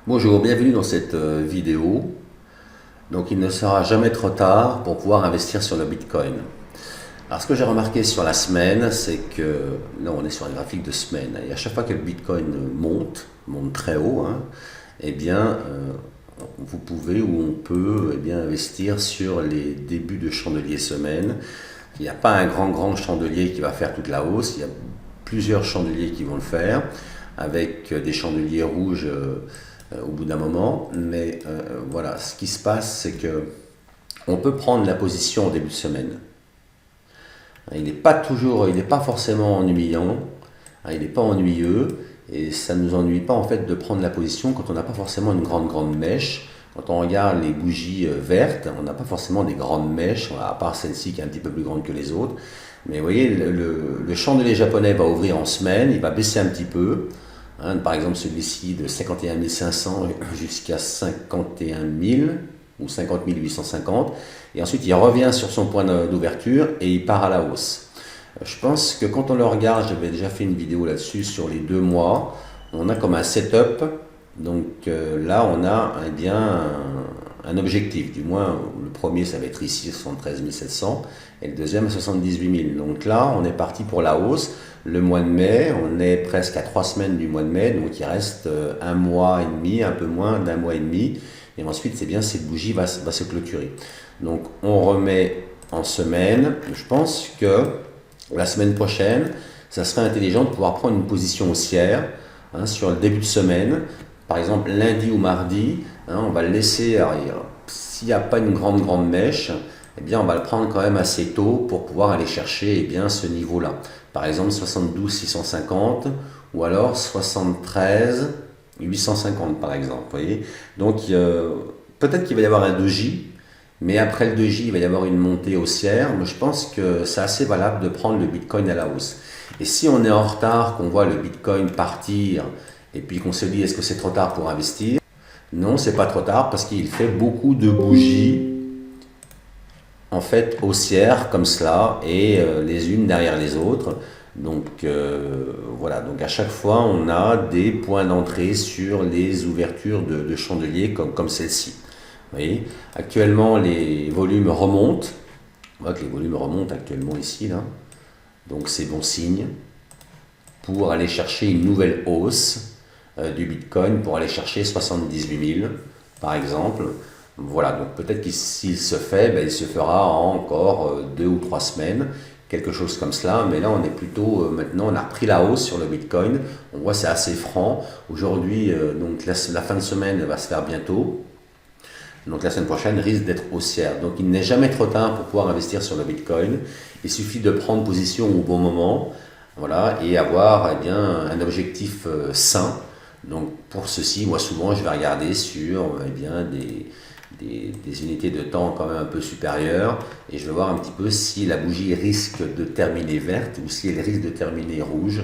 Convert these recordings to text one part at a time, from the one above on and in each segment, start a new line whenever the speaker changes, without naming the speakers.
Bonjour, bienvenue dans cette vidéo. Donc il ne sera jamais trop tard pour pouvoir investir sur le Bitcoin. Alors ce que j'ai remarqué sur la semaine, c'est que là on est sur un graphique de semaine et à chaque fois que le Bitcoin monte très haut, eh bien vous pouvez ou on peut investir sur les débuts de chandelier semaine. Il n'y a pas un grand chandelier qui va faire toute la hausse, il y a plusieurs chandeliers qui vont le faire avec des chandeliers rouges au bout d'un moment, mais voilà, ce qui se passe, c'est que on peut prendre la position au début de semaine. Il n'est pas toujours, il n'est pas forcément ennuyant, il n'est pas ennuyeux, et ça ne nous ennuie pas en fait de prendre la position quand on n'a pas forcément une grande mèche. Quand on regarde les bougies vertes, on n'a pas forcément des grandes mèches, à part celle-ci qui est un petit peu plus grande que les autres. Mais vous voyez, le chandelier japonais va ouvrir en semaine, il va baisser un petit peu. Par exemple, celui-ci de 51 500 jusqu'à 51 000 ou 50 850. Et ensuite, il revient sur son point d'ouverture et il part à la hausse. Je pense que quand on le regarde, j'avais déjà fait une vidéo là-dessus sur les 2 mois, on a comme un setup. Donc là, on a un objectif. Du moins, le premier, ça va être ici, 73 700, et le deuxième, 78 000. Donc là, on est parti pour la hausse. Le mois de mai, on est presque à 3 semaines du mois de mai, donc il reste un mois et demi, un peu moins d'un mois et demi. Et ensuite, c'est bien, cette bougie va se clôturer. Donc on remet en semaine. Je pense que la semaine prochaine, ça serait intelligent de pouvoir prendre une position haussière sur le début de semaine. Par exemple, lundi ou mardi, on va le laisser arrière. S'il n'y a pas une grande mèche, eh bien, on va le prendre quand même assez tôt pour pouvoir aller chercher ce niveau-là. Par exemple, 72 650 ou alors 73 850 par exemple. Vous voyez, donc, peut-être qu'il va y avoir un doji, mais après le doji, il va y avoir une montée haussière. Mais je pense que c'est assez valable de prendre le Bitcoin à la hausse. Et si on est en retard, qu'on voit le Bitcoin partir, et puis qu'on se dit est-ce que c'est trop tard pour investir? Non, c'est pas trop tard parce qu'il fait beaucoup de bougies en fait haussières comme cela et les unes derrière les autres. Donc voilà, donc à chaque fois on a des points d'entrée sur les ouvertures de chandeliers comme celle-ci. Vous voyez, actuellement les volumes remontent. On voit que les volumes remontent actuellement ici là. Donc c'est bon signe pour aller chercher une nouvelle hausse du Bitcoin pour aller chercher 78 000 par exemple. Voilà, donc peut-être que s'il se fait, il se fera en encore 2 ou 3 semaines, quelque chose comme cela. Mais là, on est plutôt, maintenant, on a repris la hausse sur le Bitcoin. On voit c'est assez franc. Aujourd'hui, donc la fin de semaine va se faire bientôt. Donc la semaine prochaine risque d'être haussière. Donc il n'est jamais trop tard pour pouvoir investir sur le Bitcoin. Il suffit de prendre position au bon moment, voilà, et avoir un objectif sain. Donc pour ceci, moi souvent je vais regarder sur des unités de temps quand même un peu supérieures et je vais voir un petit peu si la bougie risque de terminer verte ou si elle risque de terminer rouge.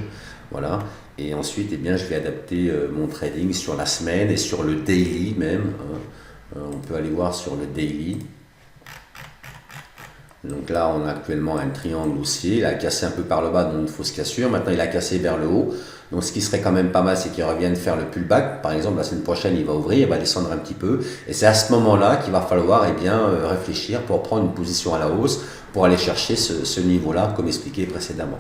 Voilà. Et ensuite, je vais adapter mon trading sur la semaine et sur le daily même. On peut aller voir sur le daily. Donc là, on a actuellement un triangle haussier. Il a cassé un peu par le bas, donc une fausse cassure. Maintenant, il a cassé vers le haut. Donc ce qui serait quand même pas mal, c'est qu'il revienne faire le pullback. Par exemple, la semaine prochaine, il va ouvrir, il va descendre un petit peu. Et c'est à ce moment-là qu'il va falloir réfléchir pour prendre une position à la hausse, pour aller chercher ce niveau-là, comme expliqué précédemment.